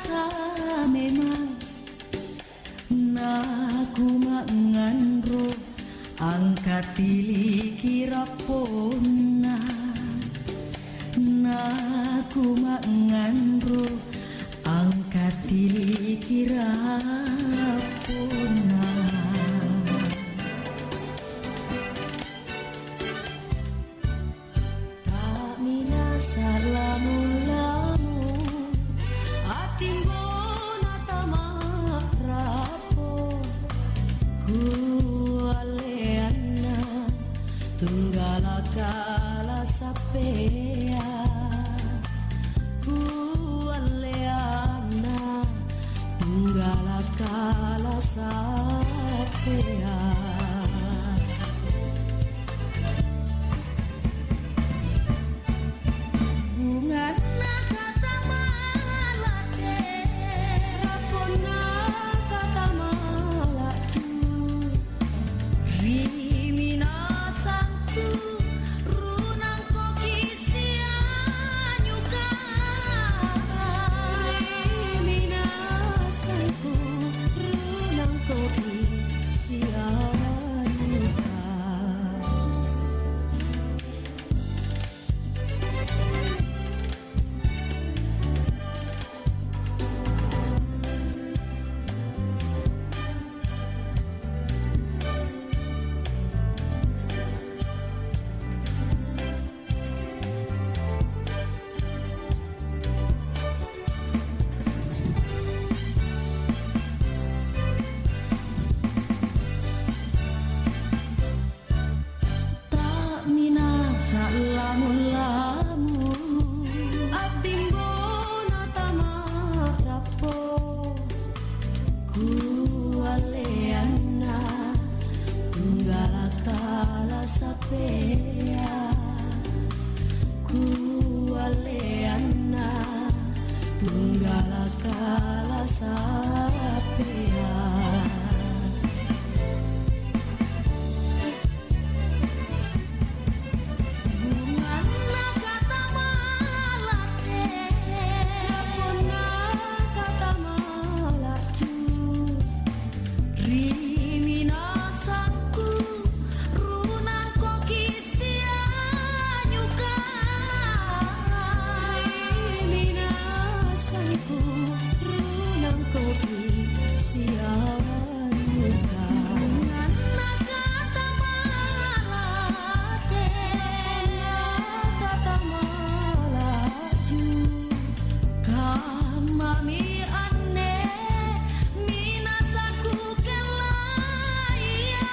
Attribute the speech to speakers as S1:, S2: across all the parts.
S1: rasa memang naku mangandro angkat tili kira pona naku mangandro angkat tili kira pona. Tak minasa lamu-lamu atimbona tamarapo kualeana tunggala kala sapea kualeana tunggala kala sapea. Bunga kata malate rapona kata malatu rimina santu runang kokisia nyuka rimina santu runang kokisia nyuka. Tak minasa lamu-lamu atimbona tamarapo kualeana tunggala kala sapea kualeana tunggala kala sapea. Bunga kata malate rapona kata malatu rimina sangku runang kokisia nyuka rimina sangku runang kokisia nyuka. Bunga kata malate kata malaju kamami ane minasaku kelaya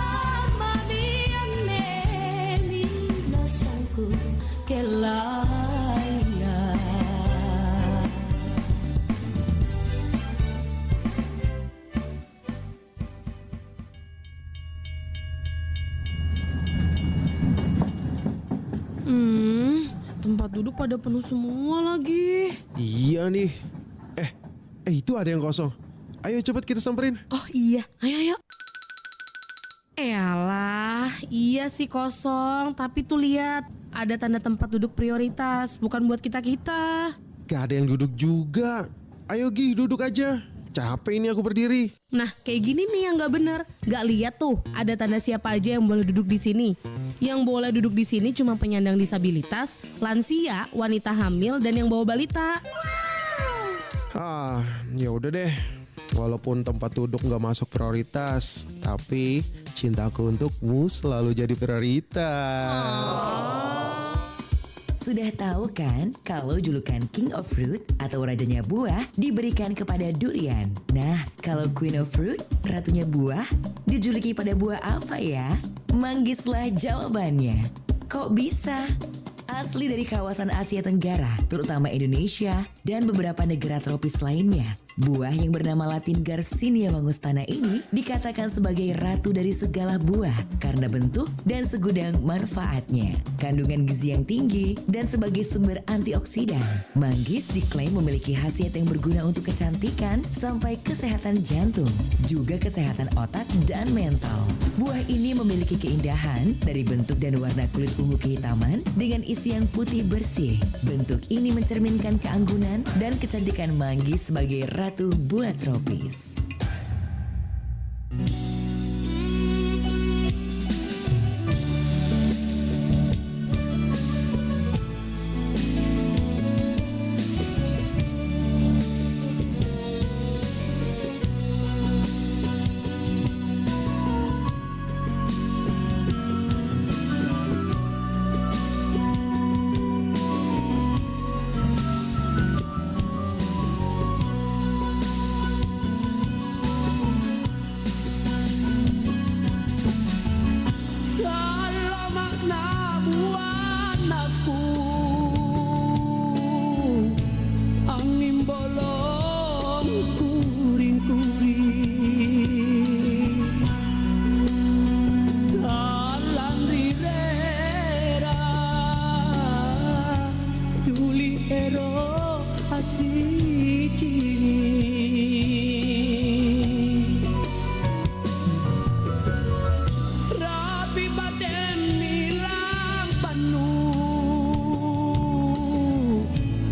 S1: kamami ane minasaku kelaya.
S2: Tempat duduk pada penuh semua lagi.
S3: Iya nih. Itu ada yang kosong. Ayo cepet kita samperin.
S2: Oh iya, ayo. Eyalah, iya sih kosong. Tapi tuh lihat, ada tanda tempat duduk prioritas, bukan buat kita-kita.
S3: Gak ada yang duduk juga. Ayo Gi, duduk aja. Capek ini aku berdiri.
S2: Nah, kayak gini nih yang nggak bener. Nggak lihat tuh, ada tanda siapa aja yang boleh duduk di sini. Yang boleh duduk di sini cuma penyandang disabilitas, lansia, wanita hamil, dan yang bawa balita.
S3: Ya udah deh. Walaupun tempat duduk nggak masuk prioritas, tapi cintaku untukmu selalu jadi prioritas.
S4: Sudah tahu kan kalau julukan King of Fruit atau rajanya buah diberikan kepada durian. Nah, kalau Queen of Fruit, ratunya buah, dijuluki pada buah apa ya? Manggislah jawabannya. Kok bisa? Asli dari kawasan Asia Tenggara, terutama Indonesia dan beberapa negara tropis lainnya. Buah yang bernama Latin Garcinia mangustana ini dikatakan sebagai ratu dari segala buah karena bentuk dan segudang manfaatnya. Kandungan gizi yang tinggi dan sebagai sumber antioksidan. Manggis diklaim memiliki khasiat yang berguna untuk kecantikan sampai kesehatan jantung, juga kesehatan otak dan mental. Buah ini memiliki keindahan dari bentuk dan warna kulit ungu kehitaman dengan isi yang putih bersih. Bentuk ini mencerminkan keanggunan dan kecantikan manggis sebagai ratu buah tropis.
S5: Kalau makna buat aku, angin bolong kuring-kuring, dalam rirera, tuli ero asih cini. Rabi baden nilang panu,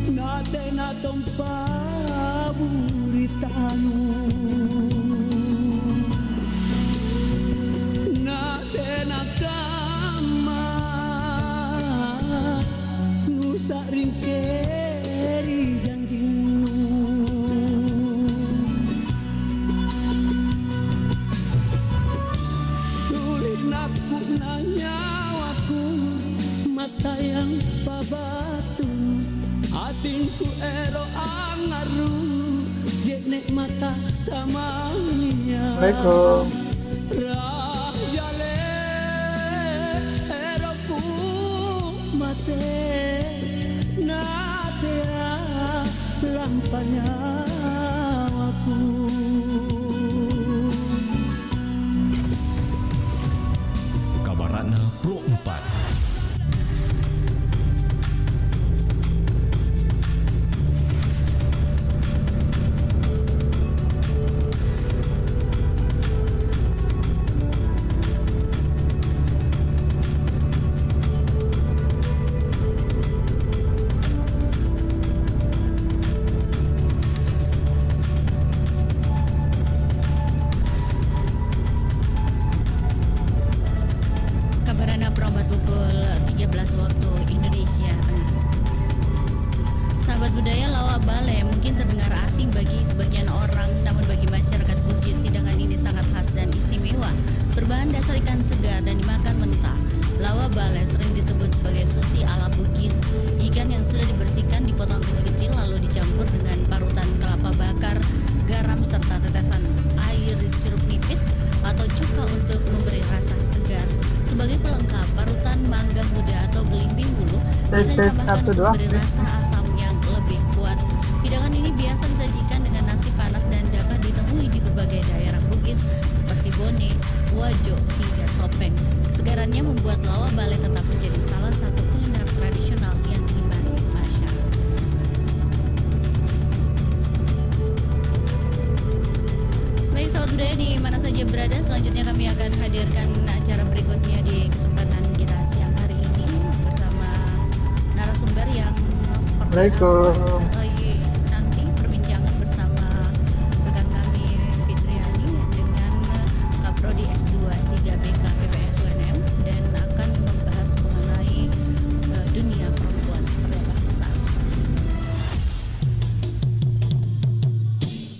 S5: nate na tompa buritanu, nate na kama, nusa ringkeri janjinu. Tulin aku na nyawaku, mata yang pabatu, atinku ero angaru, jenek mata tamanya.
S6: Assalamualaikum.
S5: Rajale eroku mate, natea lampanya aku.
S7: Kabaratna Pro 4.
S8: Kabarana perombat pukul 13 waktu Indonesia Tengah. Sahabat budaya Lawa Bale mungkin terdengar asing bagi sebagian orang, namun bagi masyarakat Bugis hidangan ini sangat khas dan istimewa. Berbahan dasar ikan segar dan dimakan mentah. Lawa Bale sering disebut sebagai sushi ala Bugis. Ikan yang sudah dibersihkan dipotong kecil-kecil lalu dicampur dengan parutan kelapa bakar, garam serta tetesan air jeruk nipis atau cuka untuk memberi rasa segar. Sebagai pelengkap, parutan mangga muda atau belimbing bulu bisa ditambahkan untuk memberi rasa asam yang lebih kuat. Hidangan ini biasa disajikan dengan nasi panas dan dapat ditemui di berbagai daerah Bugis seperti Bone, Wajo, hingga Sopeng. Kesegarannya membuat Lawa Bale tetap menjadi salah satu kuliner tradisional yang digemari masyarakat. Baik sahabat budaya di mana saja berada, selanjutnya kami akan hadirkan acara berikutnya di kesempatan kita siang hari ini bersama narasumber yang seperti
S6: Assalamualaikum.
S8: nanti perbincangan bersama rekan kami Fitriani dengan Kaprodi S2 S3 BK PPS UNM dan akan membahas mengenai dunia perempuan seperti apa saat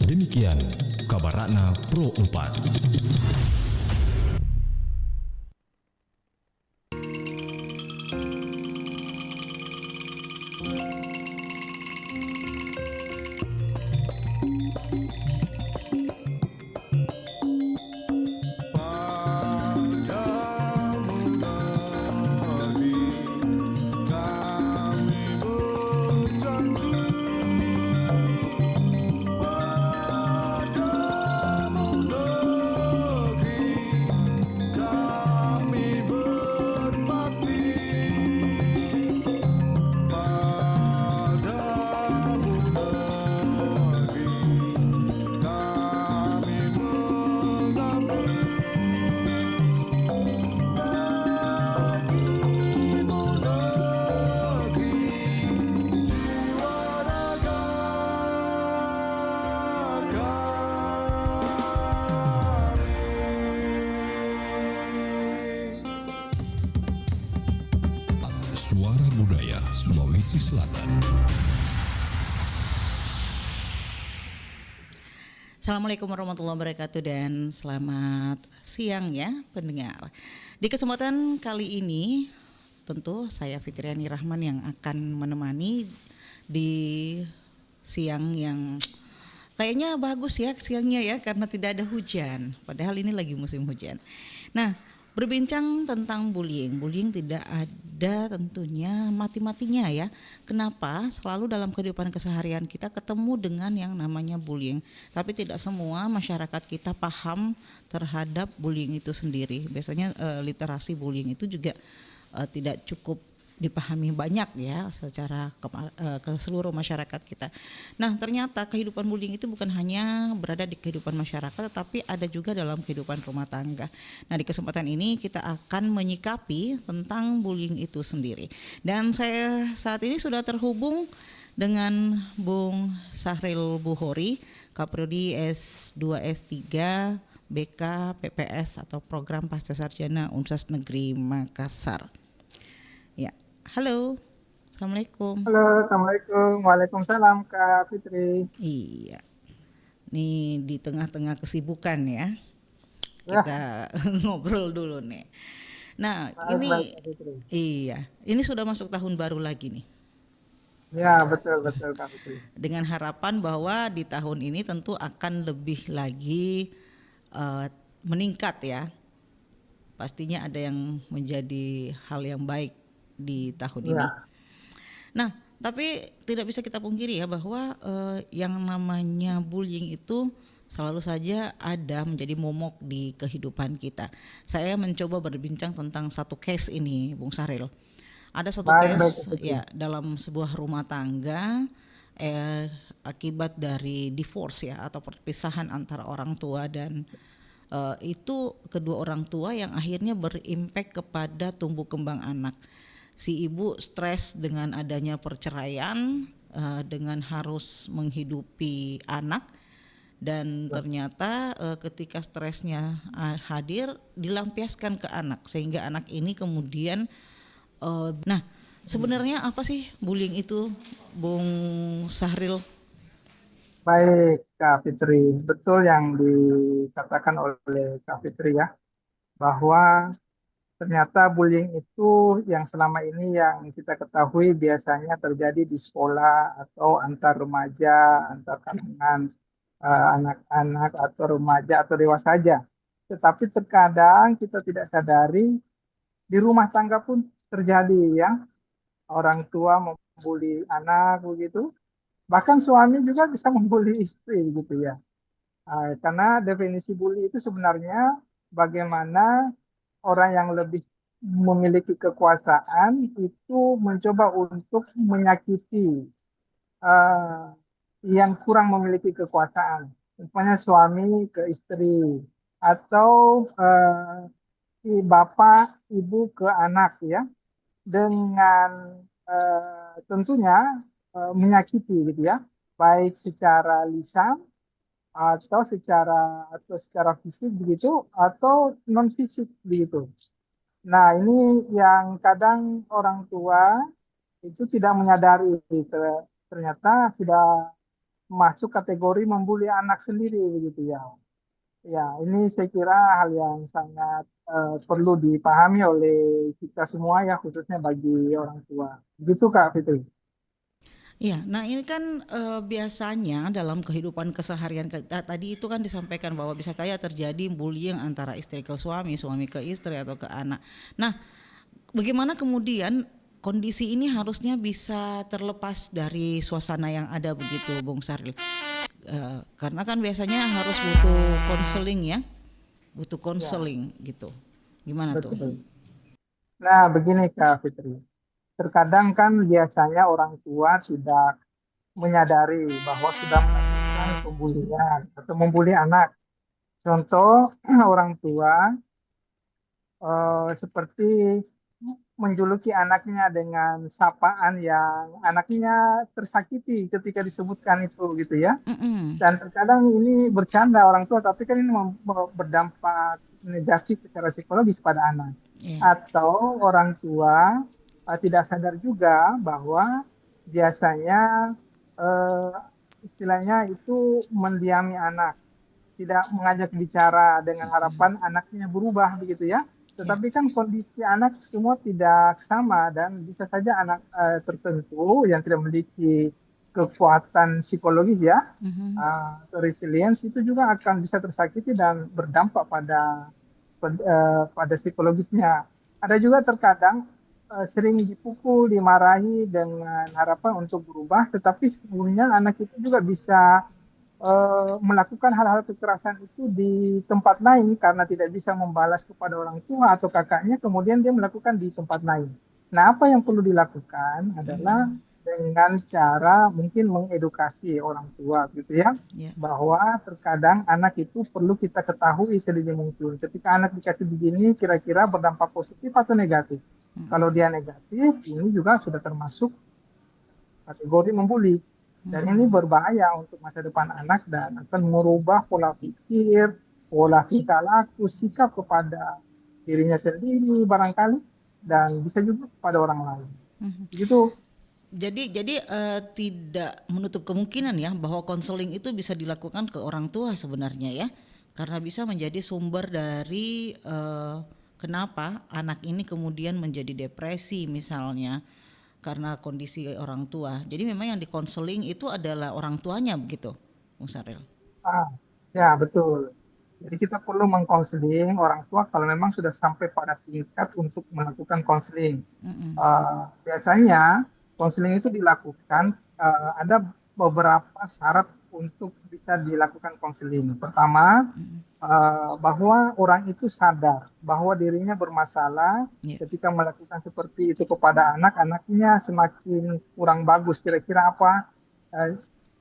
S7: Demikian Kabaratna Pro 4.
S6: Sulawesi Selatan.
S9: Assalamualaikum warahmatullahi wabarakatuh dan selamat siang ya pendengar. Di kesempatan kali ini tentu saya Fitriani Rahman yang akan menemani di siang yang kayaknya bagus ya siangnya ya karena tidak ada hujan. Padahal ini lagi musim hujan. Nah, berbincang tentang bullying. Bullying tidak ada tentunya mati-matinya ya. Kenapa? Selalu dalam kehidupan keseharian kita ketemu dengan yang namanya bullying. Tapi tidak semua masyarakat kita paham terhadap bullying itu sendiri. Biasanya literasi bullying itu juga tidak cukup dipahami banyak ya secara ke seluruh masyarakat kita. Nah, ternyata kehidupan bullying itu bukan hanya berada di kehidupan masyarakat tetapi ada juga dalam kehidupan rumah tangga. Nah, di kesempatan ini kita akan menyikapi tentang bullying itu sendiri. Dan saya saat ini sudah terhubung dengan Bung Sahril Buhori, Kaprodi S2 S3 BK PPS atau Program Pasca Sarjana Universitas Negeri Makassar. Ya. Halo, Assalamualaikum.
S10: Halo, Assalamualaikum. Waalaikumsalam Kak Fitri.
S9: Iya, nih di tengah-tengah kesibukan ya, kita ngobrol dulu nih. Nah, ini iya, ini sudah masuk tahun baru lagi nih.
S10: Ya, betul Kak Fitri.
S9: Dengan harapan bahwa di tahun ini tentu akan lebih lagi meningkat ya. Pastinya ada yang menjadi hal yang baik di tahun ini. Nah, tapi tidak bisa kita pungkiri ya bahwa yang namanya bullying itu selalu saja ada menjadi momok di kehidupan kita. Saya mencoba berbincang tentang satu case ini, Bung Sahril. Ada satu case ya dalam sebuah rumah tangga akibat dari divorce ya atau perpisahan antara orang tua dan itu kedua orang tua yang akhirnya berimpact kepada tumbuh kembang anak. Si ibu stres dengan adanya perceraian, dengan harus menghidupi anak dan ternyata ketika stresnya hadir dilampiaskan ke anak sehingga anak ini kemudian nah sebenarnya apa sih bullying itu, Bung Sahril?
S10: Baik Kak Fitri, betul yang dikatakan oleh Kak Fitri ya, bahwa ternyata bullying itu yang selama ini yang kita ketahui biasanya terjadi di sekolah atau antar remaja, antar kalangan anak-anak atau remaja atau dewasa saja. Tetapi terkadang kita tidak sadari di rumah tangga pun terjadi ya, orang tua membuli anak begitu, bahkan suami juga bisa membuli istri gitu ya. Karena definisi bully itu sebenarnya bagaimana orang yang lebih memiliki kekuasaan itu mencoba untuk menyakiti yang kurang memiliki kekuasaan. Misalnya suami ke istri atau si bapak ibu ke anak ya, dengan tentunya menyakiti gitu ya, baik secara lisan atau secara fisik begitu atau non fisik begitu. Nah, ini yang kadang orang tua itu tidak menyadari ternyata sudah masuk kategori membuli anak sendiri begitu ya. Ya, ini saya kira hal yang sangat perlu dipahami oleh kita semua ya, khususnya bagi orang tua. Begitu Kak Fitri.
S9: Iya, nah ini kan biasanya dalam kehidupan keseharian kita tadi itu kan disampaikan bahwa bisa saja terjadi bullying antara istri ke suami, suami ke istri atau ke anak. Nah, bagaimana kemudian kondisi ini harusnya bisa terlepas dari suasana yang ada begitu, Bung Sahril? Karena kan biasanya harus butuh konseling ya, butuh konseling gitu. Gimana tuh?
S10: Nah, begini Kak Fitri. Terkadang kan biasanya orang tua sudah menyadari bahwa sudah melakukan pembulian atau membuli anak. Contoh orang tua seperti menjuluki anaknya dengan sapaan yang anaknya tersakiti ketika disebutkan itu gitu ya. Dan terkadang ini bercanda orang tua, tapi kan ini berdampak negatif secara psikologis pada anak. Atau orang tua tidak sadar juga bahwa biasanya eh, istilahnya itu mendiami anak, tidak mengajak bicara dengan harapan anaknya berubah begitu ya.
S9: Ya.
S10: Tetapi kan kondisi anak semua tidak sama dan bisa saja anak tertentu yang tidak memiliki kekuatan psikologis ya,
S9: Mhm.
S10: resilience itu juga akan bisa tersakiti dan berdampak pada pada psikologisnya. Ada juga terkadang sering dipukul, dimarahi dengan harapan untuk berubah, tetapi sesungguhnya anak itu juga bisa melakukan hal-hal kekerasan itu di tempat lain karena tidak bisa membalas kepada orang tua atau kakaknya, kemudian dia melakukan di tempat lain. Nah, apa yang perlu dilakukan adalah dengan cara mungkin mengedukasi orang tua gitu ya,
S9: Ya.
S10: bahwa terkadang anak itu perlu kita ketahui sedini mungkin. Ketika anak dikasih begini, kira-kira berdampak positif atau negatif. Kalau dia negatif, ini juga sudah termasuk kategori membuli. Dan ini berbahaya untuk masa depan anak dan akan merubah pola pikir, pola tingkah laku, sikap kepada dirinya sendiri barangkali, dan bisa juga kepada orang lain. Gitu.
S9: Jadi tidak menutup kemungkinan ya bahwa konseling itu bisa dilakukan ke orang tua sebenarnya ya, karena bisa menjadi sumber dari kenapa anak ini kemudian menjadi depresi misalnya karena kondisi orang tua. Jadi memang yang dikonseling itu adalah orang tuanya begitu, Bung Saril.
S10: Ah, ya betul. Jadi kita perlu mengkonseling orang tua kalau memang sudah sampai pada tingkat untuk melakukan konseling. Biasanya konseling itu dilakukan, ada beberapa syarat untuk bisa dilakukan konseling. Pertama, bahwa orang itu sadar bahwa dirinya bermasalah.
S9: Ya.
S10: Ketika melakukan seperti itu kepada anak, anaknya semakin kurang bagus. Kira-kira apa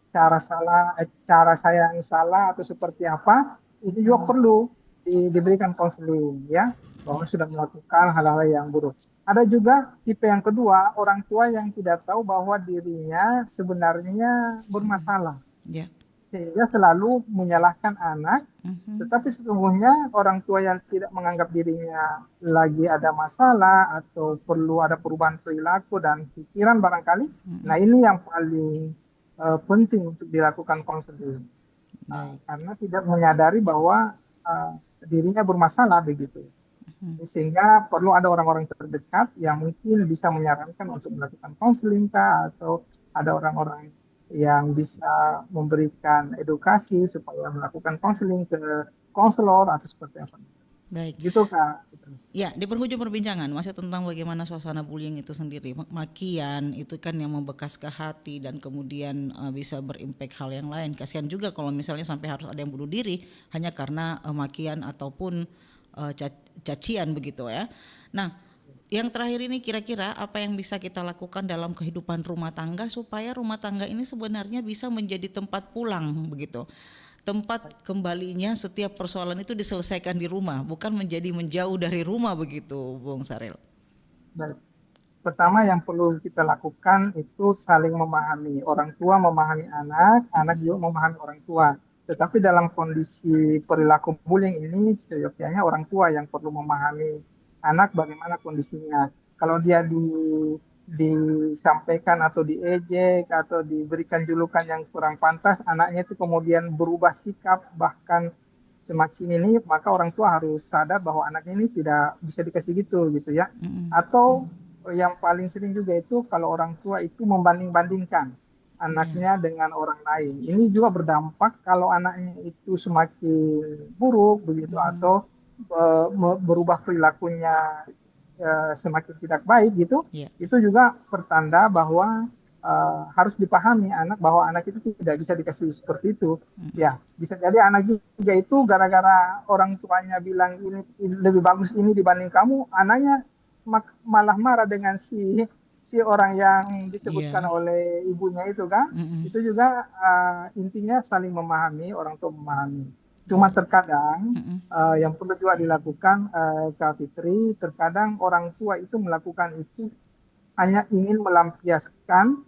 S10: cara saya yang salah atau seperti apa? Itu juga perlu diberikan konseling ya, bahwa sudah melakukan hal-hal yang buruk. Ada juga tipe yang kedua, orang tua yang tidak tahu bahwa dirinya sebenarnya bermasalah,
S9: Ya.
S10: sehingga selalu menyalahkan anak, tetapi sesungguhnya orang tua yang tidak menganggap dirinya lagi ada masalah atau perlu ada perubahan perilaku dan pikiran barangkali. Nah, ini yang paling penting untuk dilakukan konseling. Karena tidak menyadari bahwa dirinya bermasalah begitu. Sehingga perlu ada orang-orang terdekat yang mungkin bisa menyarankan untuk melakukan konseling atau ada orang-orang yang bisa memberikan edukasi supaya melakukan konseling ke konselor atau seperti apa.
S9: Baik.
S10: Gitu Kak.
S9: Ya, di penghujung perbincangan masih tentang bagaimana suasana bullying itu sendiri. Makian itu kan yang membekas ke hati dan kemudian bisa berimpact hal yang lain. Kasihan juga kalau misalnya sampai harus ada yang bunuh diri hanya karena makian ataupun cacian begitu ya. Nah, yang terakhir ini kira-kira apa yang bisa kita lakukan dalam kehidupan rumah tangga supaya rumah tangga ini sebenarnya bisa menjadi tempat pulang begitu. Tempat kembalinya setiap persoalan itu diselesaikan di rumah, bukan menjadi menjauh dari rumah begitu, Bung Saril.
S10: Baik. Pertama yang perlu kita lakukan itu saling memahami. Orang tua memahami anak, anak juga memahami orang tua. Tetapi dalam kondisi perilaku bullying ini, seyogyanya orang tua yang perlu memahami anak bagaimana kondisinya. Kalau dia disampaikan atau diejek atau diberikan julukan yang kurang pantas, anaknya itu kemudian berubah sikap bahkan semakin ini, maka orang tua harus sadar bahwa anaknya ini tidak bisa dikasih gitu ya. Atau yang paling sering juga itu kalau orang tua itu membanding-bandingkan anaknya dengan orang lain. Ini juga berdampak kalau anaknya itu semakin buruk begitu atau berubah perilakunya semakin tidak baik gitu. Itu juga pertanda bahwa harus dipahami anak bahwa anak itu tidak bisa dikasih seperti itu. Ya, bisa jadi anak juga itu gara-gara orang tuanya bilang ini lebih bagus ini dibanding kamu, anaknya malah marah dengan si orang yang disebutkan oleh ibunya itu kan. Itu juga intinya saling memahami, orang tua memahami. Cuma terkadang yang perlu juga dilakukan Kak Fitri, terkadang orang tua itu melakukan itu hanya ingin melampiaskan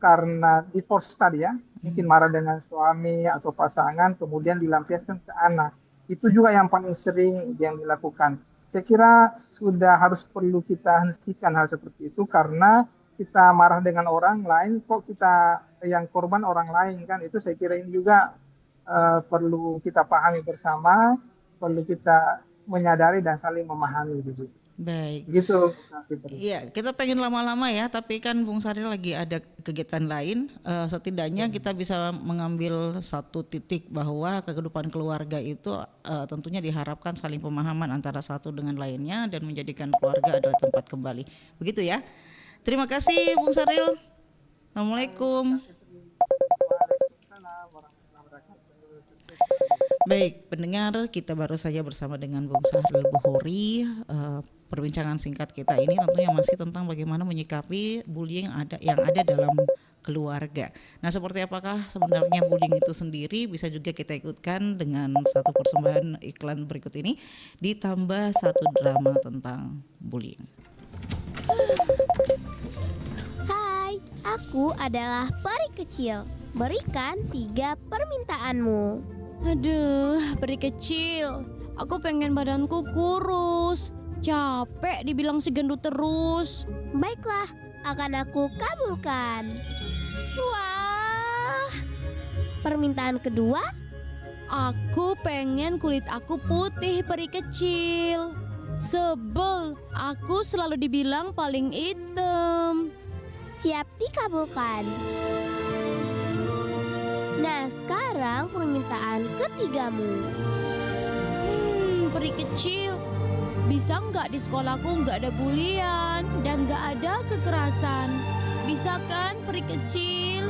S10: karena divorce tadi ya, mungkin marah dengan suami atau pasangan, kemudian dilampiaskan ke anak. Itu juga yang paling sering yang dilakukan. Saya kira sudah harus perlu kita hentikan hal seperti itu karena kita marah dengan orang lain, kok kita yang korban orang lain kan? Itu saya kira ini juga perlu kita pahami bersama, perlu kita menyadari dan saling memahami gitu.
S9: Baik.
S10: Gitu, Kak Fitri.
S9: Iya, kita pengen lama-lama ya, tapi kan Bung Saril lagi ada kegiatan lain. Setidaknya kita bisa mengambil satu titik bahwa kehidupan keluarga itu tentunya diharapkan saling pemahaman antara satu dengan lainnya dan menjadikan keluarga adalah tempat kembali. Begitu ya. Terima kasih Bung Saril. Assalamualaikum. Baik, pendengar, kita baru saja bersama dengan Bung Saril Bukhori. Perbincangan singkat kita ini tentunya masih tentang bagaimana menyikapi bullying yang ada dalam keluarga. Nah, seperti apakah sebenarnya bullying itu sendiri, bisa juga kita ikutkan dengan satu persembahan iklan berikut ini, ditambah satu drama tentang bullying.
S6: Hai, aku adalah peri kecil. Berikan 3 permintaanmu.
S1: Aduh, peri kecil. Aku pengen badanku kurus. Capek dibilang si gendut terus.
S6: Baiklah, akan aku kabulkan.
S1: Wah,
S6: Permintaan kedua,
S1: aku pengen kulit aku putih, peri kecil. Sebel, aku selalu dibilang paling hitam.
S6: siap dikabulkan. Nah, sekarang permintaan ketigamu.
S1: Peri kecil, bisa nggak di sekolahku nggak ada bulian dan nggak ada kekerasan? Bisa kan, peri kecil?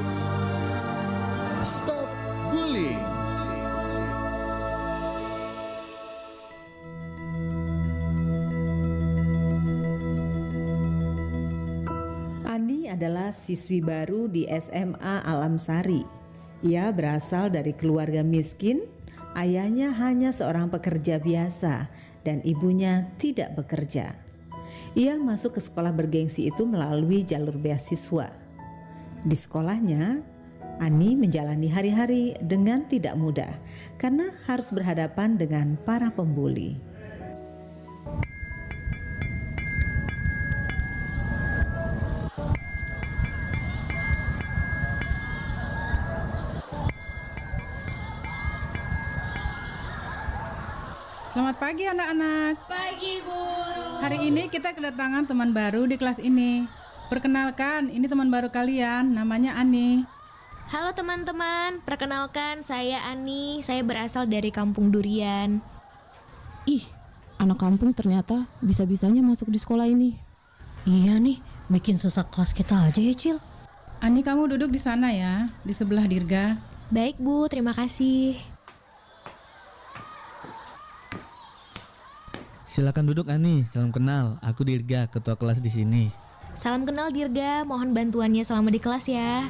S11: Stop bullying.
S12: Andi adalah siswi baru di SMA Alam Sari. Ia berasal dari keluarga miskin, ayahnya hanya seorang pekerja biasa dan ibunya tidak bekerja. Ia masuk ke sekolah bergengsi itu melalui jalur beasiswa. Di sekolahnya, Ani menjalani hari-hari dengan tidak mudah karena harus berhadapan dengan para pembuli.
S13: Selamat pagi anak-anak.
S1: Pagi, guru.
S13: Hari ini kita kedatangan teman baru di kelas ini. Perkenalkan, ini teman baru kalian, namanya Ani.
S14: Halo teman-teman, perkenalkan saya Ani, saya berasal dari Kampung Durian.
S2: Ih, anak kampung ternyata bisa-bisanya masuk di sekolah ini.
S15: Iya nih, bikin susah kelas kita aja ya, Cil.
S13: Ani, kamu duduk di sana ya, di sebelah Dirga.
S14: Baik Bu, terima kasih.
S16: Silakan duduk Ani, salam kenal. Aku Dirga, ketua kelas di sini.
S14: Salam kenal Dirga, mohon bantuannya selama di kelas ya.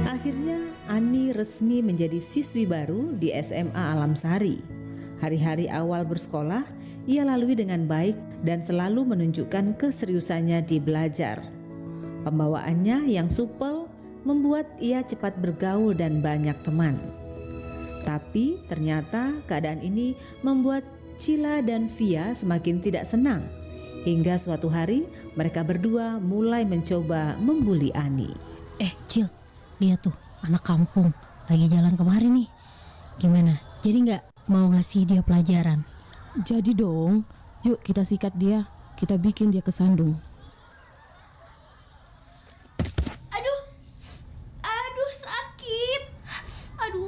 S12: Akhirnya Ani resmi menjadi siswi baru di SMA Alam Sari. Hari-hari awal bersekolah ia lalui dengan baik dan selalu menunjukkan keseriusannya di belajar. Pembawaannya yang supel membuat ia cepat bergaul dan banyak teman. Tapi ternyata keadaan ini membuat Cila dan Via semakin tidak senang. Hingga suatu hari mereka berdua mulai mencoba membuli Ani.
S15: Cil, lihat tuh anak kampung lagi jalan kemari nih. Gimana? Jadi nggak mau ngasih dia pelajaran?
S2: Jadi dong, yuk kita sikat dia, kita bikin dia kesandung.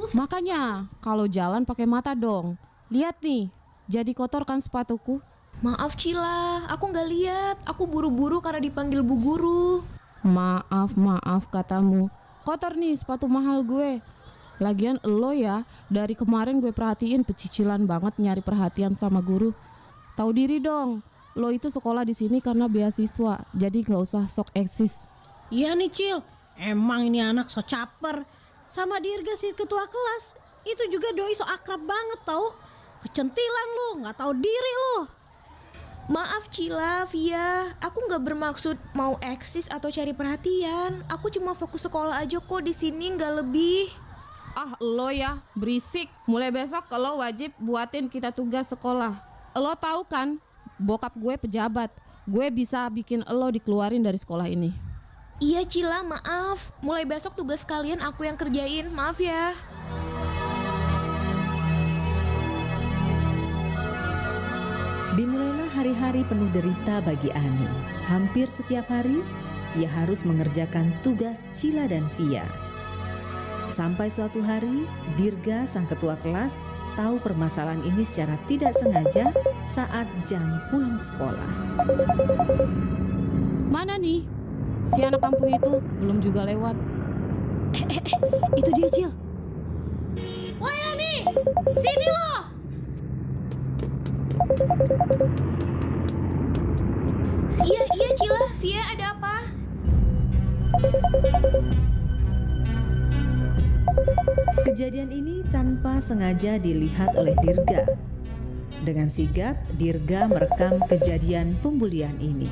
S2: Makanya kalau jalan pakai mata dong. Lihat nih, jadi kotor kan sepatuku.
S14: Maaf Cila, aku nggak lihat. Aku buru-buru karena dipanggil Bu Guru.
S2: Maaf katamu. Kotor nih sepatu mahal gue. Lagian lo ya, dari kemarin gue perhatiin pecicilan banget nyari perhatian sama guru. Tahu diri dong, lo itu sekolah di sini karena beasiswa, jadi nggak usah sok eksis.
S15: Iya nih Cil, emang ini anak so caper. Sama Dirga si ketua kelas, itu juga doi so akrab banget tau. Kecentilan lu, gak tahu diri lu.
S14: Maaf Cila, Via, aku nggak bermaksud mau eksis atau cari perhatian. Aku cuma fokus sekolah aja kok di sini, nggak lebih.
S2: Ah lo ya, berisik. Mulai besok lo wajib buatin kita tugas sekolah. Lo tahu kan, bokap gue pejabat. Gue bisa bikin lo dikeluarin dari sekolah ini.
S14: Iya Cila, maaf. Mulai besok tugas kalian aku yang kerjain. Maaf ya.
S12: Dimulailah hari-hari penuh derita bagi Ani. Hampir setiap hari, ia harus mengerjakan tugas Cila dan Via. Sampai suatu hari, Dirga, sang ketua kelas, tahu permasalahan ini secara tidak sengaja saat jam pulang sekolah.
S2: Mana nih? Si anak kampung itu belum juga lewat.
S15: Itu dia, Cil. Woi Ani, sini loh.
S14: Iya Cila, Via ada apa?
S12: Kejadian ini tanpa sengaja dilihat oleh Dirga. Dengan sigap, Dirga merekam kejadian pembulian ini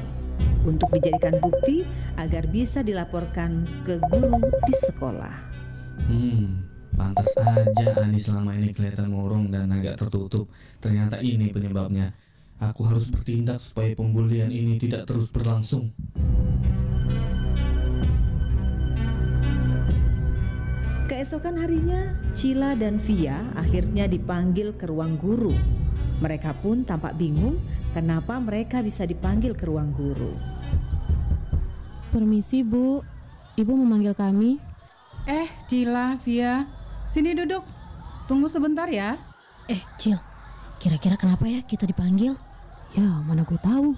S12: untuk dijadikan bukti agar bisa dilaporkan ke guru di sekolah.
S16: Pantas aja Ani selama ini kelihatan murung dan agak tertutup. Ternyata ini penyebabnya. Aku harus bertindak supaya pembulian ini tidak terus berlangsung.
S12: Keesokan harinya, Cila dan Via akhirnya dipanggil ke ruang guru. Mereka pun tampak bingung kenapa mereka bisa dipanggil ke ruang guru.
S2: Permisi Bu, Ibu memanggil kami.
S13: Cila, Via, sini duduk. Tunggu sebentar ya.
S15: Cil, kira-kira kenapa ya kita dipanggil?
S2: Ya, mana gue tahu.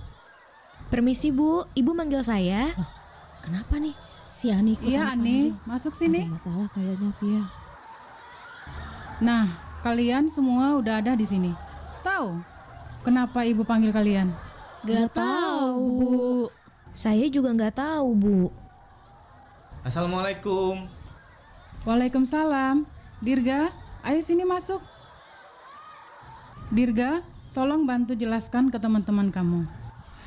S14: Permisi Bu, Ibu manggil saya.
S15: Loh, kenapa nih? Si Ani ikut
S13: Iya Ani, masuk sini.
S2: Ada masalah kayaknya Via.
S13: Nah, kalian semua udah ada di sini. Tahu kenapa Ibu panggil kalian?
S14: Gak tahu Bu. Saya juga gak tahu Bu.
S16: Assalamualaikum.
S13: Waalaikumsalam. Dirga, ayo sini masuk. Dirga, tolong bantu jelaskan ke teman-teman kamu.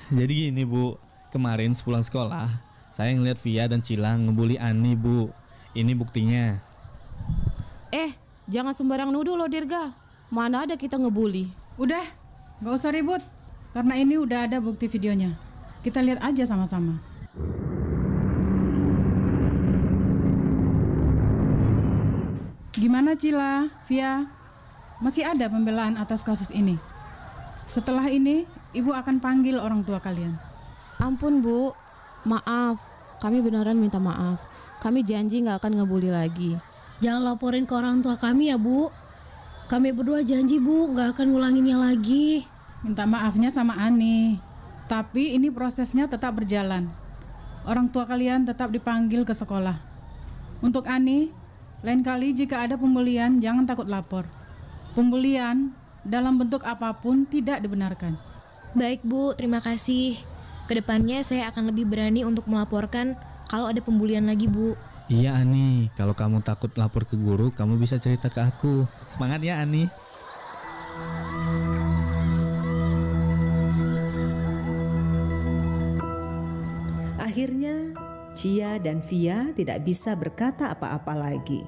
S16: Jadi gini Bu, kemarin sepulang sekolah saya ngeliat Via dan Cila ngebully Ani Bu. Ini buktinya.
S2: Jangan sembarang nuduh lo Dirga. Mana ada kita ngebully.
S13: Udah, gak usah ribut. Karena ini udah ada bukti videonya. Kita lihat aja sama-sama. Gimana Cila, Via? Masih ada pembelaan atas kasus ini? Setelah ini, Ibu akan panggil orang tua kalian.
S2: Ampun Bu, maaf. Kami beneran minta maaf. Kami janji gak akan ngebully lagi.
S15: Jangan laporin ke orang tua kami ya Bu. Kami berdua janji Bu gak akan ngulanginnya lagi.
S13: Minta maafnya sama Ani. Tapi ini prosesnya tetap berjalan. Orang tua kalian tetap dipanggil ke sekolah. Untuk Ani, lain kali jika ada pembulian jangan takut lapor. Pembulian dalam bentuk apapun tidak dibenarkan.
S14: Baik Bu, terima kasih. Kedepannya saya akan lebih berani untuk melaporkan kalau ada pembulian lagi Bu.
S16: Iya Ani, kalau kamu takut lapor ke guru, kamu bisa cerita ke aku. Semangat ya Ani.
S12: Akhirnya, Cia dan Via tidak bisa berkata apa-apa lagi.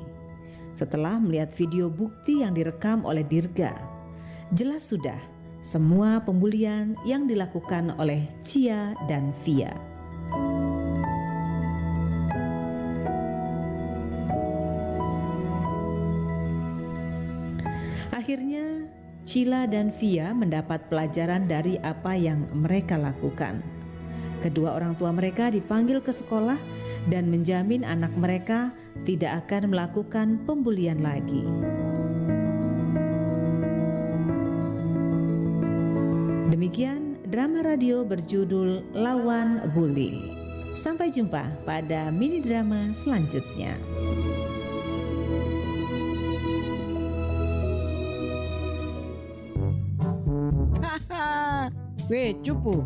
S12: Setelah melihat video bukti yang direkam oleh Dirga, jelas sudah semua pembulian yang dilakukan oleh Cia dan Via. Akhirnya, Cila dan Via mendapat pelajaran dari apa yang mereka lakukan. Kedua orang tua mereka dipanggil ke sekolah dan menjamin anak mereka tidak akan melakukan pembulian lagi. Demikian drama radio berjudul Lawan Bully. Sampai jumpa pada mini drama selanjutnya.
S11: Weh, cupu.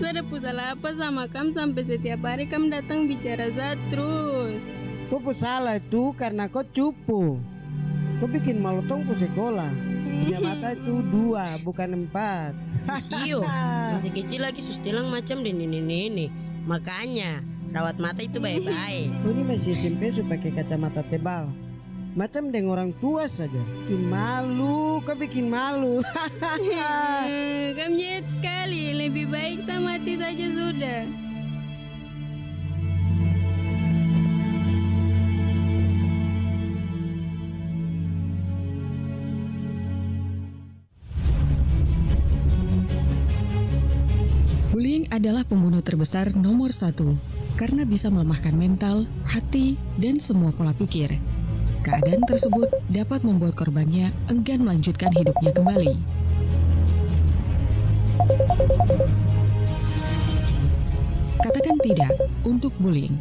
S17: Saya ada salah apa sama kamu sampai setiap hari kamu datang bicara Zat terus.
S11: Kau salah itu karena kau cupu. Kau bikin malu tongku sekolah. Punya mata itu 2 bukan 4.
S18: Sisio, masih kecil lagi sustilang macam ini. Makanya rawat mata itu baik-baik.
S11: Kau ini masih SMP pakai kacamata tebal. macam dengan orang tua saja. Bikin malu, kau bikin malu.
S17: Kamu jahat sekali, lebih baik sama hati saja sudah.
S19: Bullying adalah pembunuh terbesar nomor 1 karena bisa melemahkan mental, hati, dan semua pola pikir. Keadaan tersebut dapat membuat korbannya enggan melanjutkan hidupnya kembali. Katakan tidak untuk bullying.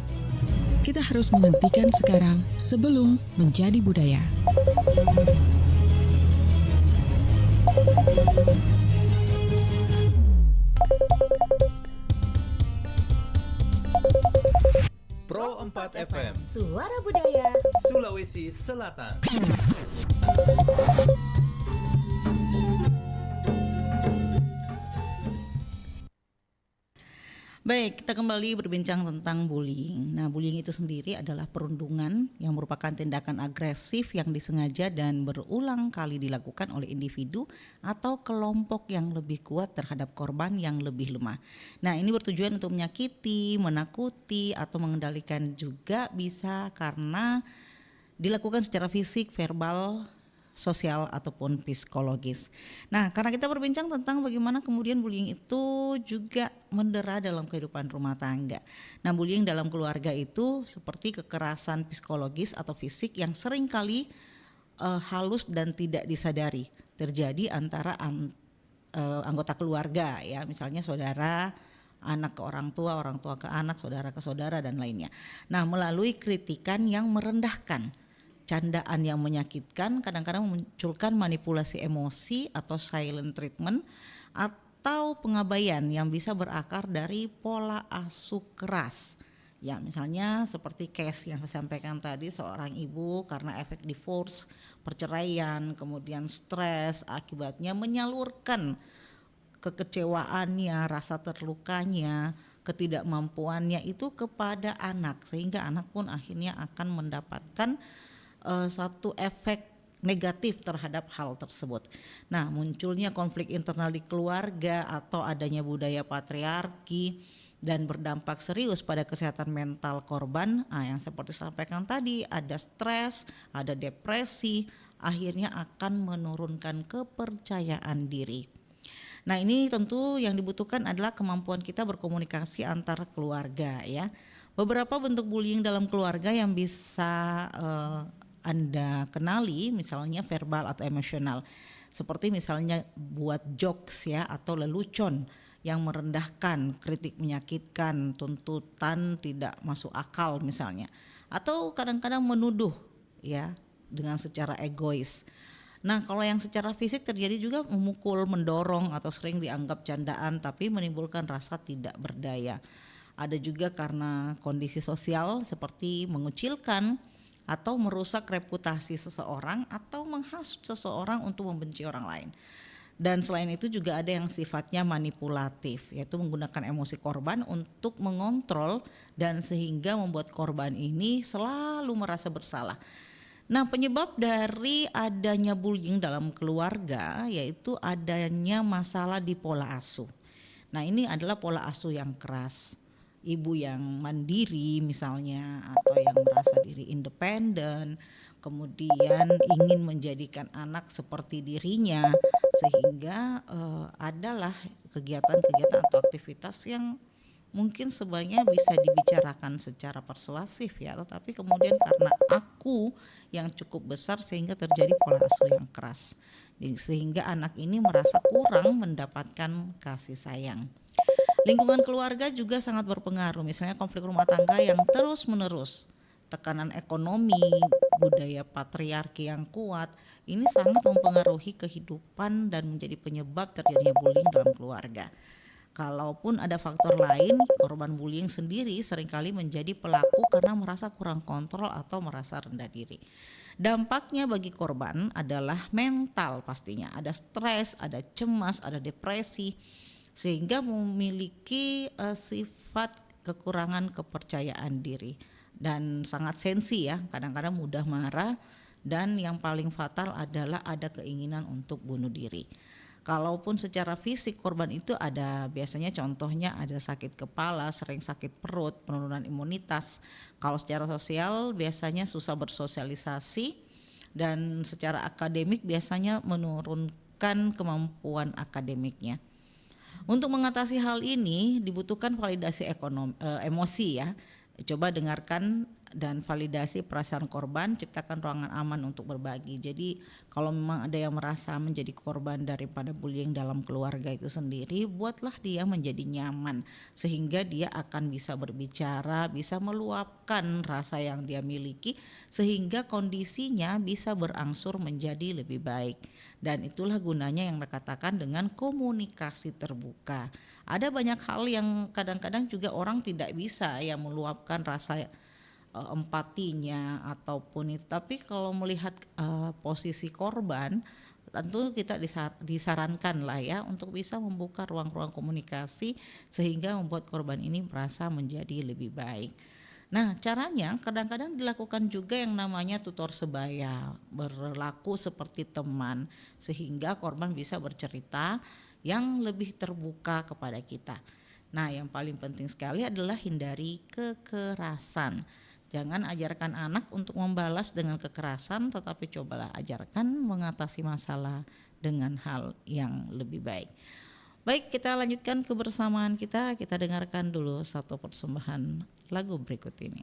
S19: Kita harus menghentikan sekarang sebelum menjadi budaya.
S20: Pro 4 FM,
S21: Suara Budaya
S20: Sulawesi Selatan.
S9: Baik, kita kembali berbincang tentang bullying. Nah, bullying itu sendiri adalah perundungan yang merupakan tindakan agresif yang disengaja dan berulang kali dilakukan oleh individu atau kelompok yang lebih kuat terhadap korban yang lebih lemah. Nah, ini bertujuan untuk menyakiti, menakuti, atau mengendalikan, juga bisa karena dilakukan secara fisik, verbal, sosial ataupun psikologis. Nah, karena kita berbincang tentang bagaimana kemudian bullying itu juga mendera dalam kehidupan rumah tangga. Nah, bullying dalam keluarga itu seperti kekerasan psikologis atau fisik yang seringkali halus dan tidak disadari terjadi antara anggota keluarga, ya, misalnya saudara, anak ke orang tua ke anak, saudara ke saudara, dan lainnya. Nah, melalui kritikan yang merendahkan, candaan yang menyakitkan, kadang-kadang memunculkan manipulasi emosi atau silent treatment, atau pengabaian yang bisa berakar dari pola asuh keras. Ya, misalnya seperti case yang saya sampaikan tadi, seorang ibu karena efek divorce, perceraian, kemudian stres, akibatnya menyalurkan kekecewaannya, rasa terlukanya, ketidakmampuannya itu kepada anak, sehingga anak pun akhirnya akan mendapatkan satu efek negatif terhadap hal tersebut. Nah, munculnya konflik internal di keluarga atau adanya budaya patriarki dan berdampak serius pada kesehatan mental korban. Yang seperti saya sampaikan tadi, ada stres, ada depresi, akhirnya akan menurunkan kepercayaan diri. Nah, ini tentu yang dibutuhkan adalah kemampuan kita berkomunikasi antar keluarga, ya. Beberapa bentuk bullying dalam keluarga yang bisa Anda kenali, misalnya verbal atau emosional, seperti misalnya buat jokes, ya, atau lelucon yang merendahkan, kritik menyakitkan, tuntutan tidak masuk akal misalnya, atau kadang-kadang menuduh, ya, dengan secara egois. Nah, kalau yang secara fisik terjadi juga memukul, mendorong, atau sering dianggap candaan tapi menimbulkan rasa tidak berdaya. Ada juga karena kondisi sosial seperti mengucilkan atau merusak reputasi seseorang atau menghasut seseorang untuk membenci orang lain. Dan selain itu juga ada yang sifatnya manipulatif, yaitu menggunakan emosi korban untuk mengontrol dan sehingga membuat korban ini selalu merasa bersalah. Nah, penyebab dari adanya bullying dalam keluarga yaitu adanya masalah di pola asuh. Nah, ini adalah pola asuh yang keras. Ibu yang mandiri misalnya, atau yang merasa diri independen, kemudian ingin menjadikan anak seperti dirinya, sehingga adalah kegiatan-kegiatan atau aktivitas yang mungkin sebenarnya bisa dibicarakan secara persuasif, ya, tetapi kemudian karena aku yang cukup besar sehingga terjadi pola asuh yang keras, sehingga anak ini merasa kurang mendapatkan kasih sayang. Lingkungan keluarga juga sangat berpengaruh, misalnya konflik rumah tangga yang terus menerus, tekanan ekonomi, budaya patriarki yang kuat, ini sangat mempengaruhi kehidupan dan menjadi penyebab terjadinya bullying dalam keluarga. Kalaupun ada faktor lain, korban bullying sendiri seringkali menjadi pelaku karena merasa kurang kontrol atau merasa rendah diri. Dampaknya bagi korban adalah mental pastinya, ada stres, ada cemas, ada depresi, sehingga memiliki sifat kekurangan kepercayaan diri dan sangat sensi, ya, kadang-kadang mudah marah dan yang paling fatal adalah ada keinginan untuk bunuh diri. Kalaupun secara fisik korban itu ada, biasanya contohnya ada sakit kepala, sering sakit perut, penurunan imunitas. Kalau secara sosial biasanya susah bersosialisasi, dan secara akademik biasanya menurunkan kemampuan akademiknya. Untuk mengatasi hal ini dibutuhkan validasi emosi ya. Coba dengarkan dan validasi perasaan korban, ciptakan ruangan aman untuk berbagi. Jadi kalau memang ada yang merasa menjadi korban daripada bullying dalam keluarga itu sendiri, buatlah dia menjadi nyaman sehingga dia akan bisa berbicara, bisa meluapkan rasa yang dia miliki sehingga kondisinya bisa berangsur menjadi lebih baik. Dan itulah gunanya yang dikatakan dengan komunikasi terbuka. Ada banyak hal yang kadang-kadang juga orang tidak bisa ya meluapkan rasa empatinya ataupun itu, tapi kalau melihat posisi korban tentu kita disarankan lah ya untuk bisa membuka ruang-ruang komunikasi sehingga membuat korban ini merasa menjadi lebih baik. Nah, caranya kadang-kadang dilakukan juga yang namanya tutor sebaya, berlaku seperti teman sehingga korban bisa bercerita yang lebih terbuka kepada kita. Nah, yang paling penting sekali adalah hindari kekerasan. Jangan ajarkan anak untuk membalas dengan kekerasan, tetapi cobalah ajarkan mengatasi masalah dengan hal yang lebih baik. Baik, kita lanjutkan kebersamaan kita. Kita dengarkan dulu satu persembahan lagu berikut ini.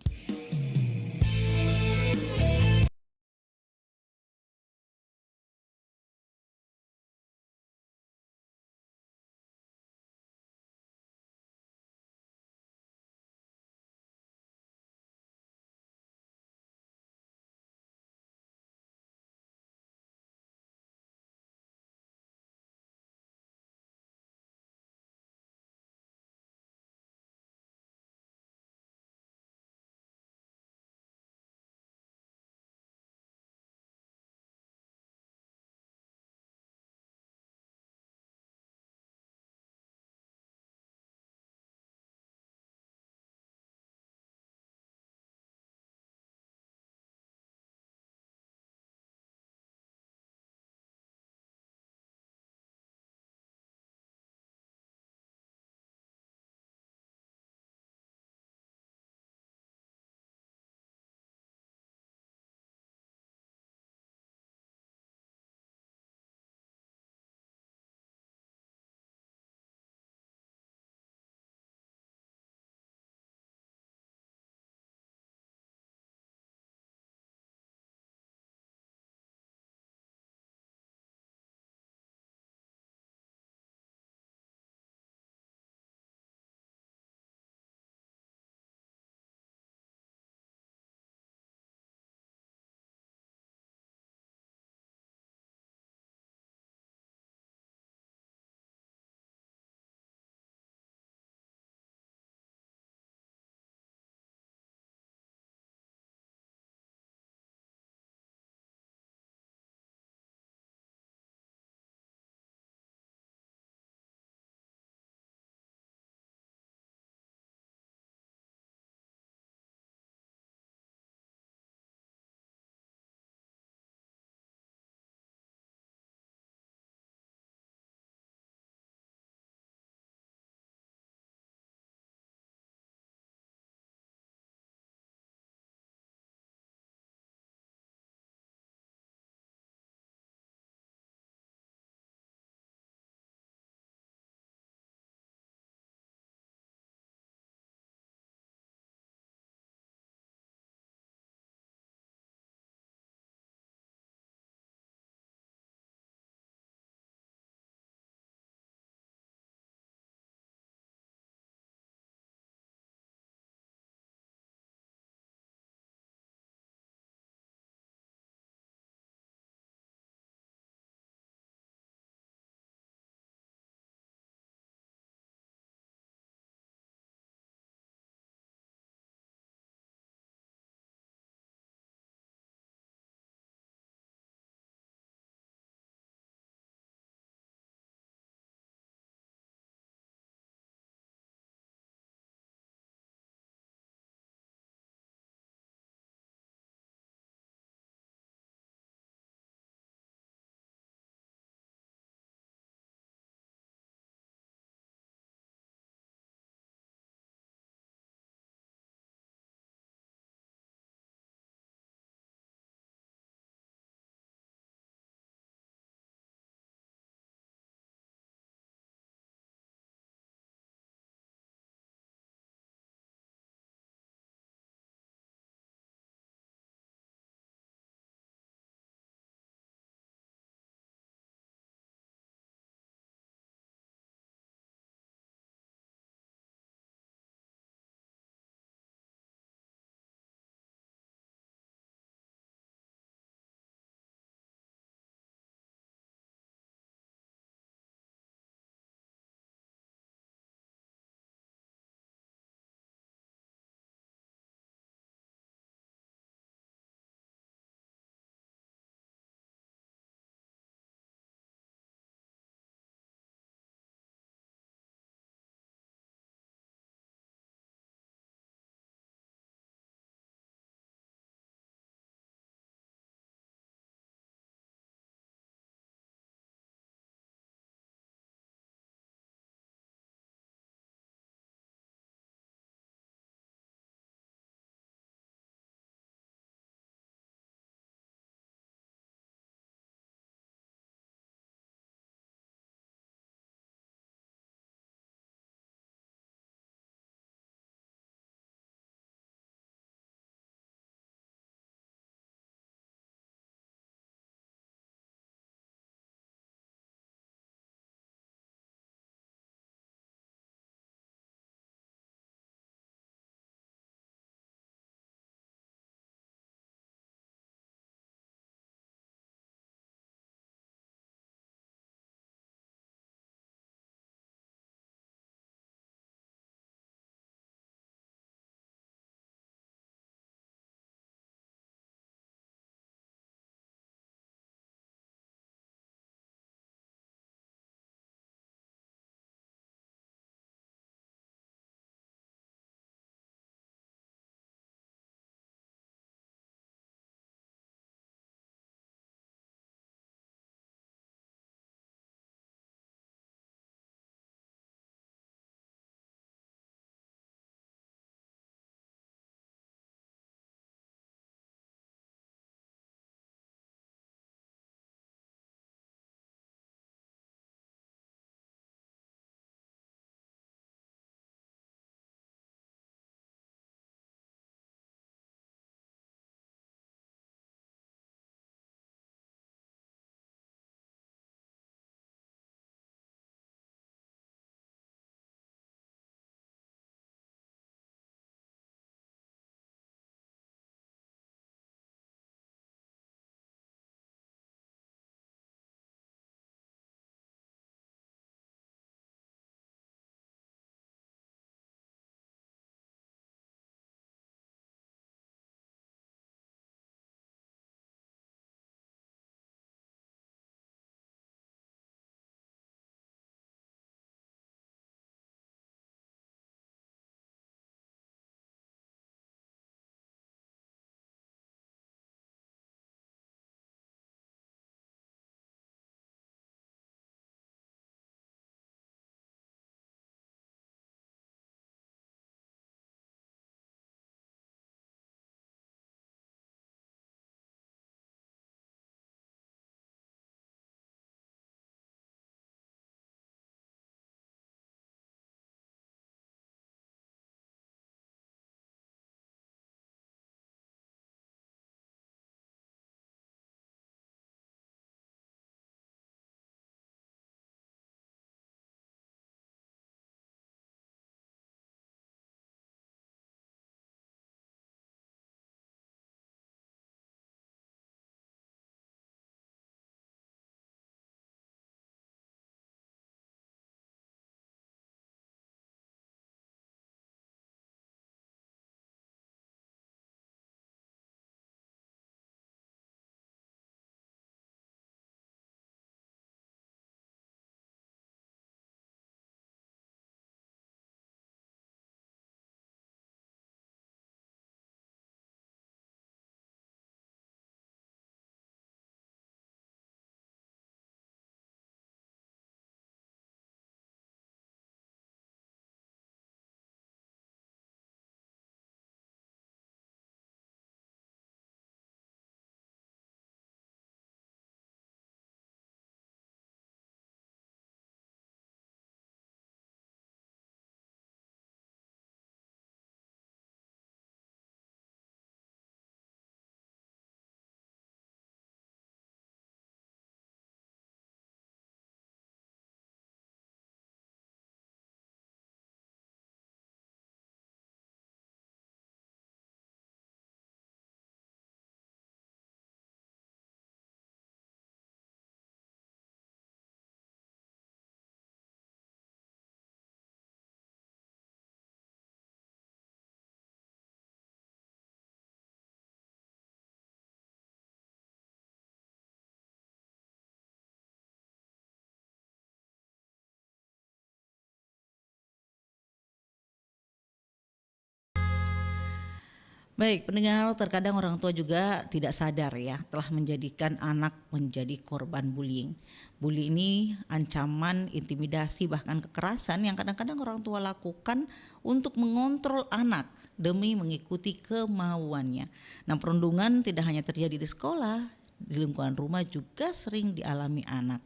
S9: Baik, pendengar, terkadang orang tua juga tidak sadar ya telah menjadikan anak menjadi korban bullying. Bully ini ancaman, intimidasi, bahkan kekerasan yang kadang-kadang orang tua lakukan untuk mengontrol anak demi mengikuti kemauannya. Nah, perundungan tidak hanya terjadi di sekolah, di lingkungan rumah juga sering dialami anak.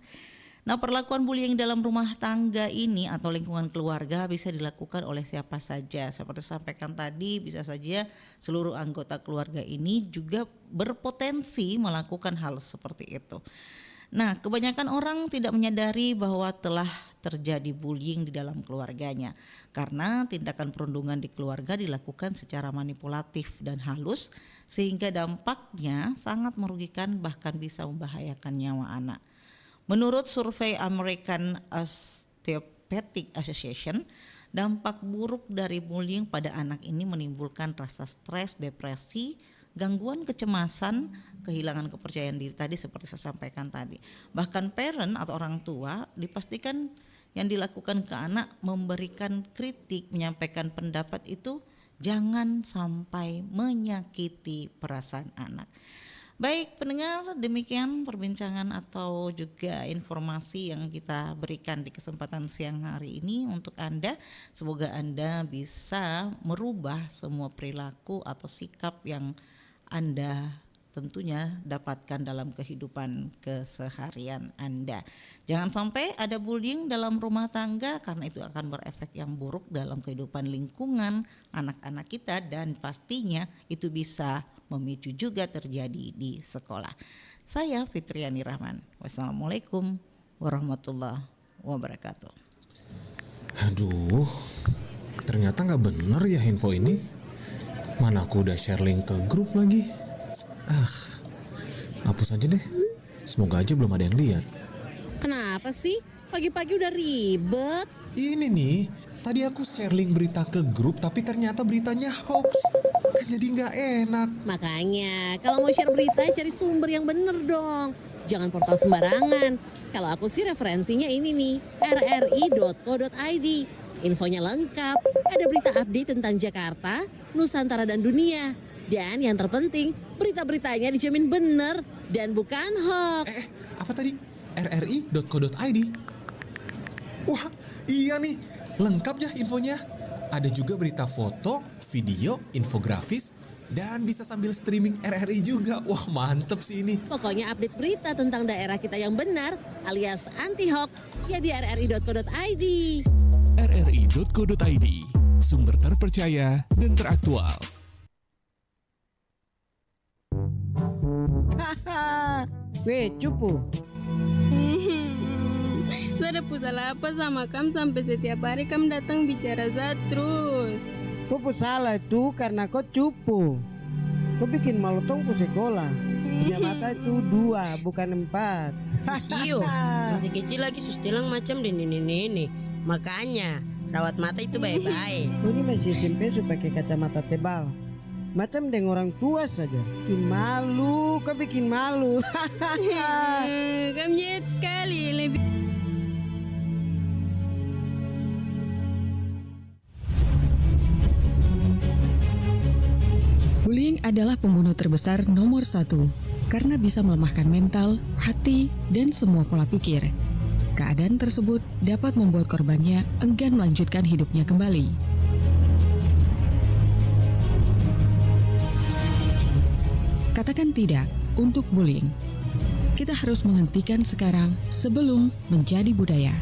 S9: Nah, perlakuan bullying dalam rumah tangga ini atau lingkungan keluarga bisa dilakukan oleh siapa saja. Seperti sampaikan tadi, bisa saja seluruh anggota keluarga ini juga berpotensi melakukan hal seperti itu. Nah, kebanyakan orang tidak menyadari bahwa telah terjadi bullying di dalam keluarganya karena tindakan perundungan di keluarga dilakukan secara manipulatif dan halus sehingga dampaknya sangat merugikan bahkan bisa membahayakan nyawa anak. Menurut survei American Osteopathic Association, dampak buruk dari bullying pada anak ini menimbulkan rasa stres, depresi, gangguan kecemasan, kehilangan kepercayaan diri tadi seperti saya sampaikan tadi. Bahkan parent atau orang tua dipastikan yang dilakukan ke anak memberikan kritik, menyampaikan pendapat itu jangan sampai menyakiti perasaan anak. Baik pendengar, demikian perbincangan atau juga informasi yang kita berikan di kesempatan siang hari ini untuk Anda. Semoga Anda bisa merubah semua perilaku atau sikap yang Anda tentunya dapatkan dalam kehidupan keseharian Anda. Jangan sampai ada bullying dalam rumah tangga karena itu akan berefek yang buruk dalam kehidupan lingkungan anak-anak kita dan pastinya itu bisa memicu juga terjadi di sekolah. Saya Fitriani Rahman. Wassalamualaikum warahmatullahi wabarakatuh.
S21: Aduh, ternyata nggak bener ya info ini. Mana aku udah share link ke grup lagi. Hapus aja deh. Semoga aja belum ada yang lihat.
S15: Kenapa sih? Pagi-pagi udah ribet.
S21: Ini nih, tadi aku share link berita ke grup tapi ternyata beritanya hoax. Kan jadi nggak enak.
S15: Makanya kalau mau share berita cari sumber yang bener dong. Jangan portal sembarangan. Kalau aku sih referensinya ini nih, rri.co.id. Infonya lengkap, ada berita update tentang Jakarta, Nusantara dan dunia. Dan yang terpenting, berita-beritanya dijamin bener dan bukan hoax.
S21: Apa tadi? rri.co.id. Wah, iya nih, lengkap ya infonya. Ada juga berita foto, video, infografis, dan bisa sambil streaming RRI juga. Wah, mantep sih ini.
S15: Pokoknya update berita tentang daerah kita yang benar alias anti-hoax ya di rri.co.id.
S22: rri.co.id, sumber terpercaya dan teraktual.
S11: Weh, cupu.
S17: Saya ada salah apa sama kamu sampai setiap hari kamu datang bicara Zat terus.
S11: Kau salah itu karena kau cupu. Kau bikin malu tong ke sekolah. Punya mata itu 2 bukan 4.
S18: Sisio, masih kecil lagi sustilang macam ini. Makanya rawat mata itu baik-baik.
S11: Kau ini masih SMP supaya pakai kacamata tebal. Macam dengan orang tua saja. Bikin malu, kau bikin malu.
S17: Kamu jahat sekali.
S19: Bullying adalah pembunuh terbesar nomor 1 karena bisa melemahkan mental, hati, dan semua pola pikir. Keadaan tersebut dapat membuat korbannya enggan melanjutkan hidupnya kembali. Katakan tidak untuk bullying. Kita harus menghentikan sekarang sebelum menjadi budaya.